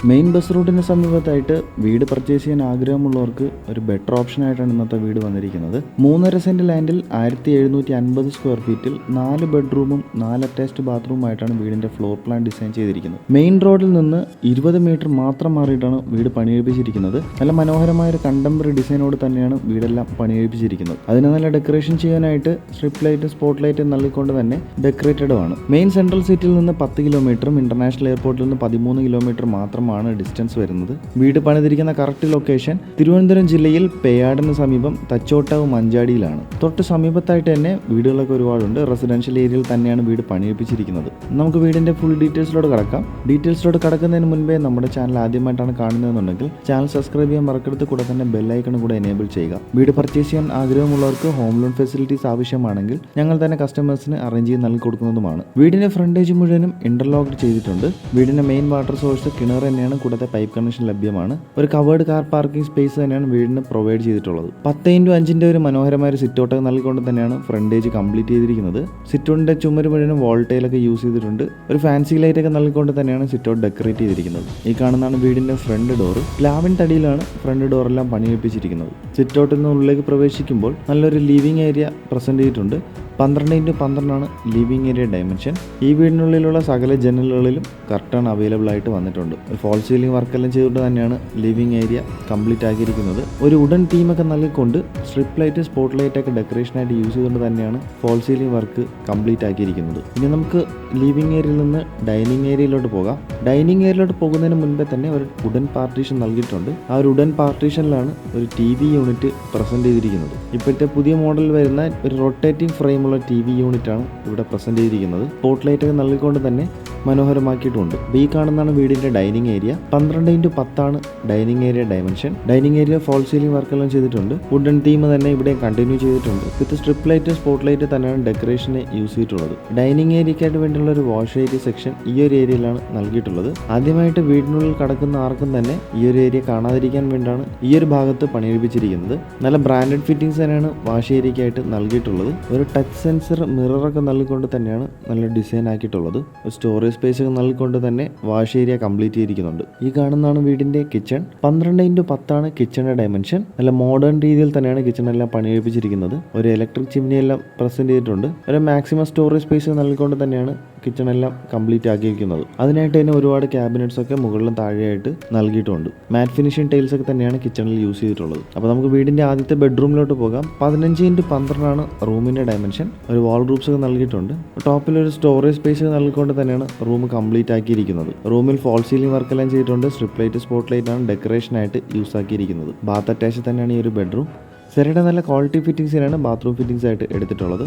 Main bus റൂട്ടിന് സമീപത്തായിട്ട് വീട് purchase ചെയ്യാൻ ആഗ്രഹമുള്ളവർക്ക് ഒരു ബെറ്റർ ഓപ്ഷൻ ആയിട്ടാണ് ഇന്നത്തെ വീട് വന്നിരിക്കുന്നത്. 3.5 സെന്റ് ലാൻഡിൽ 1750 സ്ക്വയർ ഫീറ്റിൽ 4 ബെഡ്റൂമും 4 അറ്റാച്ച്ഡ് ബാത്റൂമായിട്ടാണ് വീടിന്റെ ഫ്ലോർ പ്ലാൻ ഡിസൈൻ ചെയ്തിരിക്കുന്നത്. മെയിൻ റോഡിൽ നിന്ന് 20 മീറ്റർ മാത്രം മാറിയിട്ടാണ് വീട് പണിയെടുപ്പിച്ചിരിക്കുന്നത്. നല്ല മനോഹരമായ ഒരു കണ്ടംപററി ഡിസൈനോട് തന്നെയാണ് വീടെല്ലാം പണിയെടുപ്പിച്ചിരിക്കുന്നത്. അതിന് നല്ല ഡെക്കറേഷൻ ചെയ്യാനായിട്ട് സ്ട്രിപ്പ് ലൈറ്റ്, സ്പോട്ട് ലൈറ്റ് നൽകിക്കൊണ്ട് തന്നെ ഡെക്കറേറ്റഡും ആണ്. മെയിൻ സെൻട്രൽ സിറ്റിയിൽ നിന്ന് 10 കിലോമീറ്ററും ഇന്റർനാഷണൽ എയർപോർട്ടിൽ നിന്ന് 13 കിലോമീറ്റർ മാത്രമാണ് ഡിസ്റ്റൻസ് വരുന്നത്. വീട് പണിതിരിക്കുന്ന കറക്റ്റ് ലൊക്കേഷൻ തിരുവനന്തപുരം ജില്ലയിൽ പേയാടിന് സമീപം തച്ചോട്ടാവ് മഞ്ചാടിയിലാണ്. തൊട്ട് സമീപത്തായിട്ട് തന്നെ വീടുകളൊക്കെ ഒരുപാടുണ്ട്. റെസിഡൻഷ്യൽ ഏരിയയിൽ തന്നെയാണ് വീട് പണിയിപ്പിച്ചിരിക്കുന്നത്. നമുക്ക് വീടിന്റെ ഫുൾ ഡീറ്റെയിൽസിലോട്ട് കടക്കാം. ഡീറ്റെയിൽസിലോട്ട് കടക്കുന്നതിന് മുൻപേ നമ്മുടെ ചാനൽ ആദ്യമായിട്ടാണ് കാണുന്നതെന്നുണ്ടെങ്കിൽ ചാനൽ സബ്സ്ക്രൈബ് ചെയ്യാൻ മറക്കരുത്. കൂടെ തന്നെ ബെല്ലൈക്കൺ കൂടെ എനേബിൾ ചെയ്യുക. വീട് പർച്ചേസ് ചെയ്യാൻ ആഗ്രഹമുള്ളവർക്ക് ഹോം ലോൺ ഫെസിലിറ്റീസ് ആവശ്യമാണെങ്കിൽ ഞങ്ങൾ തന്നെ കസ്റ്റമേഴ്സിന് അറേഞ്ച് ചെയ്ത് നൽകി കൊടുക്കുന്നതുമാണ്. വീടിന്റെ ഫ്രണ്ടേജ് മുഴുവനും ഇന്റർലോക്ഡ് ചെയ്തിട്ടുണ്ട്. വീടിന്റെ മെയിൻ വാട്ടർ സോഴ്സ് കിണർ തന്നെയാണ്. കൂടാതെ പൈപ്പ് കണക്ഷൻ ലഭ്യമാണ്. ഒരു കവേർഡ് കാർ പാർക്കിംഗ് സ്പേസ് തന്നെയാണ് വീടിന് പ്രൊവൈഡ് ചെയ്തിട്ടുള്ളത്. 10x5 ഒരു മനോഹരമായ ഒരു സിറ്റ് ഔട്ട് നൽകിക്കൊണ്ട് തന്നെയാണ് ഫ്രണ്ടേജ് കംപ്ലീറ്റ് ചെയ്തിരിക്കുന്നത്. സിറ്റ് ഔട്ടിന്റെ ചുമര് മുഴുവൻ വോൾട്ടൈലൊക്കെ യൂസ് ചെയ്തിട്ടുണ്ട്. ഒരു ഫാൻസി ലൈറ്റ് ഒക്കെ നൽകിക്കൊണ്ട് തന്നെയാണ് സിറ്റ് ഔട്ട് ഡെക്കറേറ്റ് ചെയ്തിരിക്കുന്നത്. ഈ കാണുന്നതാണ് വീടിന്റെ ഫ്രണ്ട് ഡോർ. പ്ലാവിൻ തടിയിലാണ് ഫ്രണ്ട് ഡോറെല്ലാം പണിയെടുപ്പിച്ചിരിക്കുന്നത്. സിറ്റ് ഔട്ടിൽ നിന്ന് ഉള്ളിലേക്ക് പ്രവേശിക്കുമ്പോൾ നല്ലൊരു ലിവിംഗ് ഏരിയ പ്രസന്റ് ചെയ്തിട്ടുണ്ട്. 12x12 living area dimension. ഈ വീടിനുള്ളിലുള്ള സകല ജനലുകളിലും കർട്ടൺ അവൈലബിൾ ആയിട്ട് വന്നിട്ടുണ്ട്. ഫോൾ സീലിംഗ് വർക്കെല്ലാം ചെയ്തുകൊണ്ട് തന്നെയാണ് ലിവിംഗ് ഏരിയ കംപ്ലീറ്റ് ആക്കിയിരിക്കുന്നത്. ഒരു വുഡൻ തീമൊക്കെ നൽകിക്കൊണ്ട് സ്ട്രിപ്പ് ലൈറ്റ്, സ്പോട്ട് ലൈറ്റ് ഒക്കെ ഡെക്കറേഷനായിട്ട് യൂസ് ചെയ്തുകൊണ്ട് തന്നെയാണ് ഫോൾ സീലിംഗ് വർക്ക് കംപ്ലീറ്റ് ആക്കിയിരിക്കുന്നത്. ഇനി നമുക്ക് ലിവിംഗ് ഏരിയയിൽ നിന്ന് ഡൈനിങ് ഏരിയയിലോട്ട് പോകാം. ഡൈനിങ് ഏരിയയിലോട്ട് പോകുന്നതിന് മുൻപേ തന്നെ ഒരു വുഡൻ പാർട്ടീഷൻ നൽകിയിട്ടുണ്ട്. ആ ഒരു വുഡൻ പാർട്ടീഷനിലാണ് ഒരു TV യൂണിറ്റ് പ്രസന്റ് ചെയ്തിരിക്കുന്നത്. ഇപ്പോഴത്തെ പുതിയ മോഡൽ വരുന്ന ഒരു റൊട്ടേറ്റിംഗ് ഫ്രെയിം TV യൂണിറ്റ് ആണ് ഇവിടെ പ്രസന്റ് ചെയ്തിരിക്കുന്നത്. സ്പോട്ട് ലൈറ്റ് ഒക്കെ നൽകിക്കൊണ്ട് തന്നെ മനോഹരമാക്കിയിട്ടുണ്ട്. ഈ കാണുന്നതാണ് വീടിന്റെ dining area. 12x10 dining area dimension. Dining area false ceiling വർക്കെല്ലാം ചെയ്തിട്ടുണ്ട്. വുഡൻ തീം തന്നെ ഇവിടെ കണ്ടിന്യൂ ചെയ്തിട്ടുണ്ട്. With strip light, spot light തന്നെയാണ് ഡെക്കറേഷന് യൂസ് ചെയ്തിട്ടുള്ളത്. ഡൈനിങ് ഏരിയക്കായിട്ട് വേണ്ടിയുള്ള ഒരു വാഷ് ഏരിയ സെക്ഷൻ ഈ ഒരു ഏരിയയിലാണ് നൽകിയിട്ടുള്ളത്. ആദ്യമായിട്ട് വീടിനുള്ളിൽ കടക്കുന്ന ആർക്കും തന്നെ ഈ ഒരു ഏരിയ കാണാതിരിക്കാൻ വേണ്ടിയാണ് ഈ ഒരു ഭാഗത്ത് പണിയെടുപ്പിച്ചിരിക്കുന്നത്. നല്ല ബ്രാൻഡഡ് ഫിറ്റിംഗ്സ് തന്നെയാണ് വാഷ് ഏരിയക്കായിട്ട് നൽകിയിട്ടുള്ളത്. ഒരു ടച്ച് സെൻസർ മിററൊക്കെ നൽകിക്കൊണ്ട് തന്നെയാണ് നല്ല ഡിസൈൻ ആക്കിയിട്ടുള്ളത്. സ്റ്റോറേജ് സ്പേസ് ഒക്കെ നൽകിക്കൊണ്ട് തന്നെ വാഷ് ഏരിയ കംപ്ലീറ്റ് ചെയ്തിരിക്കുന്നുണ്ട്. ഈ കാണുന്നതാണ് വീടിന്റെ കിച്ചൺ. 12x10 കിച്ചണിന്റെ ഡയമെൻഷൻ. നല്ല മോഡേൺ രീതിയിൽ തന്നെയാണ് കിച്ചൺ എല്ലാം പണിയെടുപ്പിച്ചിരിക്കുന്നത്. ഒരു ഇലക്ട്രിക് ചിമ്മിനി എല്ലാം പ്രസന്റ് ചെയ്തിട്ടുണ്ട്. ഒരു മാക്സിമം സ്റ്റോറേജ് സ്പേസ് നൽകിക്കൊണ്ട് തന്നെയാണ് കിച്ചൺ എല്ലാം കംപ്ലീറ്റ് ആക്കിയിരിക്കുന്നത്. അതിനായിട്ട് തന്നെ ഒരുപാട് ക്യാബിനറ്റ്സ് ഒക്കെ മുകളിലും താഴെയായിട്ട് നൽകിയിട്ടുണ്ട്. മാറ്റ് ഫിനിഷിംഗ് ടൈൽസ് ഒക്കെ തന്നെയാണ് കിച്ചണിൽ യൂസ് ചെയ്തിട്ടുള്ളത്. അപ്പോൾ നമുക്ക് വീടിന്റെ ആദ്യത്തെ ബെഡ്റൂമിലോട്ട് പോകാം. 15x12 റൂമിന്റെ ഡയമെൻഷൻ. ഒരു വാൾ റൂപ്സ് ഒക്കെ നൽകിയിട്ടുണ്ട്. ടോപ്പിൽ ഒരു സ്റ്റോറേജ് സ്പേസ് നൽകിക്കൊണ്ട് തന്നെയാണ് റൂം കംപ്ലീറ്റ് ആക്കിയിരിക്കുന്നത്. റൂമിൽ ഫോൾ സീലിംഗ് വർക്കെല്ലാം ചെയ്തിട്ടുണ്ട്. സ്ട്രിപ്പ് ലൈറ്റ്, സ്പോട്ട് ലൈറ്റ് ആണ് ഡെക്കറേഷൻ ആയിട്ട് യൂസ് ആക്കിയിരിക്കുന്നത്. ബാത്ത് അറ്റാച്ച് തന്നെയാണ് ഈ ഒരു ബെഡ്റൂം. സെരയുടെ നല്ല ക്വാളിറ്റി ഫിറ്റിംഗ്സിനാണ് ബാത്റൂം ഫിറ്റിംഗ്സ് ആയിട്ട് എടുത്തിട്ടുള്ളത്.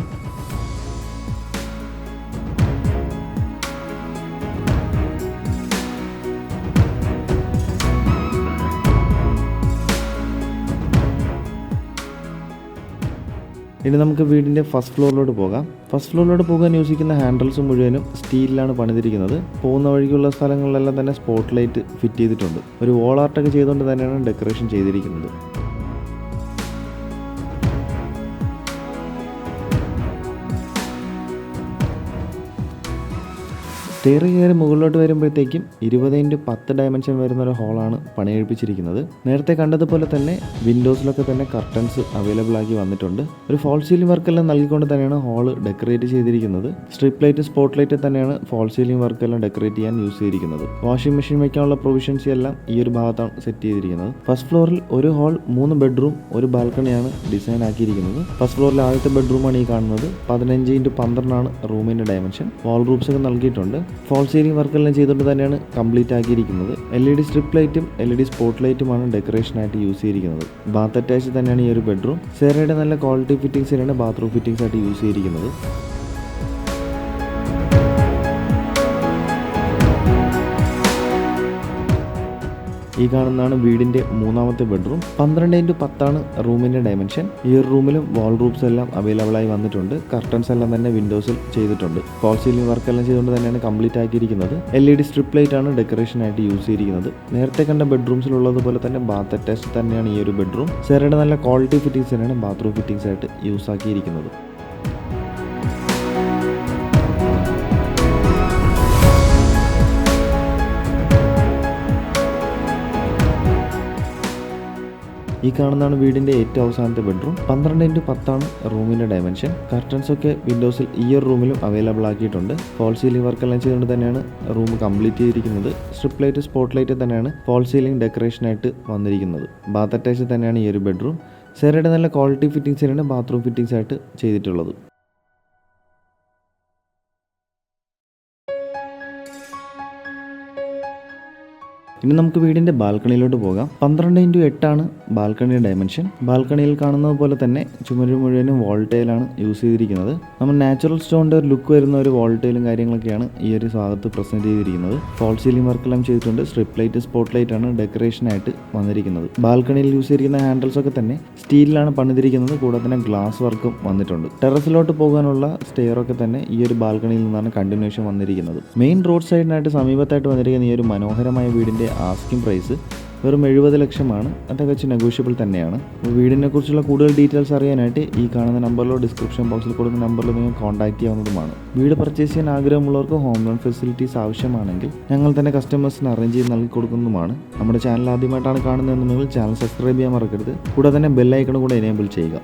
ഇനി നമുക്ക് വീടിൻ്റെ ഫസ്റ്റ് ഫ്ലോറിലോട്ട് പോകാം. ഫസ്റ്റ് ഫ്ലോറിലോട്ട് പോകാൻ യൂസ് ചെയ്യുന്ന ഹാൻഡിൽസ് മുഴുവനും സ്റ്റീലിലാണ് പണിതിരിക്കുന്നത്. പോകുന്ന വഴിക്കുള്ള സ്ഥലങ്ങളിലെല്ലാം തന്നെ സ്പോട്ട് ലൈറ്റ് ഫിറ്റ് ചെയ്തിട്ടുണ്ട്. ഒരു വോൾ ആർട്ടൊക്കെ ചെയ്തുകൊണ്ട് തന്നെയാണ് ഡെക്കറേഷൻ ചെയ്തിരിക്കുന്നത്. സ്റ്റെയർ കയറി മുകളിലോട്ട് വരുമ്പോഴത്തേക്കും 20x10 ഡയമെൻഷൻ വരുന്ന ഒരു ഹോളാണ് പണിയെടുപ്പിച്ചിരിക്കുന്നത്. നേരത്തെ കണ്ടതുപോലെ തന്നെ വിൻഡോസിലൊക്കെ തന്നെ കർട്ടൻസ് അവൈലബിൾ ആക്കി വന്നിട്ടുണ്ട്. ഒരു ഫോൾ സീലിംഗ് വർക്കെല്ലാം നൽകിക്കൊണ്ട് തന്നെയാണ് ഹോള് ഡെക്കറേറ്റ് ചെയ്തിരിക്കുന്നത്. സ്ട്രിപ്പ് ലൈറ്റ്, സ്പോട്ട് ലൈറ്റ് തന്നെയാണ് ഫോൾ സീലിംഗ് വർക്കെല്ലാം ഡെക്കറേറ്റ് ചെയ്യാൻ യൂസ് ചെയ്തിരിക്കുന്നത്. വാഷിംഗ് മെഷീൻ വയ്ക്കാനുള്ള പ്രൊവിഷൻസ് എല്ലാം ഈ ഒരു ഭാഗത്താണ് സെറ്റ് ചെയ്തിരിക്കുന്നത്. ഫസ്റ്റ് ഫ്ലോറിൽ ഒരു ഹാൾ, 3 ബെഡ്റൂം, ഒരു ബാൽക്കണിയാണ് ഡിസൈൻ ആക്കിയിരിക്കുന്നത്. ഫസ്റ്റ് ഫ്ലോറിൽ ആദ്യത്തെ ബെഡ്റൂമാണ് ഈ കാണുന്നത്. 15x12 റൂമിന്റെ ഡയമെൻഷൻ. വാൾ റൂപ്സ് ഒക്കെ നൽകിയിട്ടുണ്ട്. ഫോൾ സീലിംഗ് വർക്കെല്ലാം ചെയ്തുകൊണ്ട് തന്നെയാണ് കംപ്ലീറ്റ് ആക്കിയിരിക്കുന്നത്. LED സ്ട്രിപ്പ് ലൈറ്റും LED സ്പോട്ട് ലൈറ്റുമാണ് ഡെക്കറേഷനായിട്ട് യൂസ് ചെയ്തിരിക്കുന്നത്. ബാത്ത് അറ്റാച്ച് തന്നെയാണ് ഈ ഒരു ബെഡ്റൂം. സെറയുടെ നല്ല ക്വാളിറ്റി ഫിറ്റിംഗ്സിനാണ് ബാത്റൂം ഫിറ്റിംഗ്സ് ആയിട്ട് യൂസ് ചെയ്തിരിക്കുന്നത്. ഈ കാണുന്നതാണ് വീടിന്റെ മൂന്നാമത്തെ ബെഡ്റൂം. 12x10 റൂമിന്റെ ഡയമെൻഷൻ. ഈ ഒരു റൂമിലും വാൾ റൂപ്സ് എല്ലാം അവൈലബിൾ ആയി വന്നിട്ടുണ്ട്. കർട്ടൻസ് എല്ലാം തന്നെ വിൻഡോസിൽ ചെയ്തിട്ടുണ്ട്. ഫോൾ സീലിംഗ് വർക്ക് എല്ലാം ചെയ്തുകൊണ്ട് തന്നെയാണ് കംപ്ലീറ്റ് ആക്കിയിരിക്കുന്നത്. LED സ്ട്രിപ്പ് ലൈറ്റ് ആണ് ഡെക്കറേഷൻ ആയിട്ട് യൂസ് ചെയ്തിരിക്കുന്നത്. നേരത്തെ കണ്ട ബെഡ്റൂംസിലുള്ളതുപോലെ തന്നെ ബാത്ത് അറ്റാച്ച് തന്നെയാണ് ഈ ഒരു ബെഡ്റൂം. സെറയുടെ നല്ല ക്വാളിറ്റി ഫിറ്റിംഗ്സ് തന്നെയാണ് ബാത്റൂം ഫിറ്റിംഗ്സ് ആയിട്ട് യൂസ് ആക്കിയിരിക്കുന്നത്. ഈ കാണുന്നതാണ് വീടിൻ്റെ ഏറ്റവും അവസാനത്തെ ബെഡ്റൂം. 12x10 റൂമിൻ്റെ ഡയമെൻഷൻ. കർട്ടൻസ് ഒക്കെ വിൻഡോസിൽ ഈ ഒരു റൂമിലും അവൈലബിൾ ആക്കിയിട്ടുണ്ട്. ഫോൾ സീലിംഗ് വർക്കെല്ലാം ചെയ്തുകൊണ്ട് തന്നെയാണ് റൂം കംപ്ലീറ്റ് ചെയ്തിരിക്കുന്നത്. സ്ട്രിപ്പ് ലൈറ്റ്, സ്പോട്ട് ലൈറ്റ് തന്നെയാണ് ഫോൾ സീലിംഗ് ഡെക്കറേഷനായിട്ട് വന്നിരിക്കുന്നത്. ബാത്ത് അറ്റാച്ച് തന്നെയാണ് ഈ ഒരു ബെഡ്റൂം. സെറയുടെ നല്ല ക്വാളിറ്റി ഫിറ്റിംഗ്സിനാണ് ബാത്റൂം ഫിറ്റിംഗ്സ് ആയിട്ട് ചെയ്തിട്ടുള്ളത്. ഇനി നമുക്ക് വീടിൻ്റെ ബാൽക്കണിയിലോട്ട് പോകാം. 12x8 ബാൽക്കണിയുടെ dimension. ബാൽക്കണിയിൽ കാണുന്നത് പോലെ തന്നെ ചുമര് മുഴുവനും വോൾട്ടൈലാണ് യൂസ് ചെയ്തിരിക്കുന്നത്. നമ്മൾ നാച്ചുറൽ സ്റ്റോണിൻ്റെ ഒരു ലുക്ക് വരുന്ന ഒരു വോൾട്ടൈലും കാര്യങ്ങളൊക്കെയാണ് ഈ ഒരു ഭാഗത്ത് പ്രസൻറ്റ് ചെയ്തിരിക്കുന്നത്. ഫോൾ സീലിംഗ് വർക്കെല്ലാം ചെയ്തിട്ടുണ്ട്. സ്ട്രിപ്പ് ലൈറ്റ്, സ്പോട്ട് ലൈറ്റ് ആണ് ഡെക്കറേഷനായിട്ട് വന്നിരിക്കുന്നത്. ബാൽക്കണിയിൽ യൂസ് ചെയ്തിരിക്കുന്ന ഹാൻഡിൽസ് ഒക്കെ തന്നെ സ്റ്റീലിലാണ് പണിതിരിക്കുന്നത്. കൂടാതെ തന്നെ ഗ്ലാസ് വർക്കും വന്നിട്ടുണ്ട്. ടെറസിലോട്ട് പോകാനുള്ള സ്റ്റെയർ ഒക്കെ തന്നെ ഈ ഒരു ബാൽക്കണിയിൽ നിന്നാണ് കണ്ടിന്യൂഷൻ വന്നിരിക്കുന്നത്. മെയിൻ റോഡ് സൈഡിനായിട്ട് സമീപത്തായിട്ട് വന്നിരിക്കുന്ന ഈ ഒരു മനോഹരമായ വീടിൻ്റെ ആസ്കിംഗ് പ്രൈസ് വെറും 70 ലക്ഷമാണ്. അതൊക്കെ വെച്ച് നെഗോഷ്യബിൾ തന്നെയാണ്. വീടിനെ കുറിച്ചുള്ള കൂടുതൽ ഡീറ്റെയിൽസ് അറിയാനായിട്ട് ഈ കാണുന്ന നമ്പറിലോ ഡിസ്ക്രിപ്ഷൻ ബോക്സിൽ കൊടുക്കുന്ന നമ്പറിലോ നിങ്ങൾ കോൺടാക്ട് ചെയ്യാവുന്നതുമാണ്. വീട് പർച്ചേസ് ചെയ്യാൻ ആഗ്രഹമുള്ളവർക്ക് ഹോം ലോൺ ഫെസിലിറ്റീസ് ആവശ്യമാണെങ്കിൽ ഞങ്ങൾ തന്നെ കസ്റ്റമേഴ്സിന് അറേഞ്ച് ചെയ്ത് നൽകി കൊടുക്കുന്നതുമാണ്. നമ്മുടെ ചാനൽ ആദ്യമായിട്ടാണ് കാണുന്നതെന്നുണ്ടെങ്കിൽ ചാനൽ സബ്സ്ക്രൈബ് ചെയ്യാൻ മറക്കരുത്. കൂടാതെ തന്നെ ബെൽ ഐക്കൺ കൂടെ എനേബിൾ ചെയ്യുക.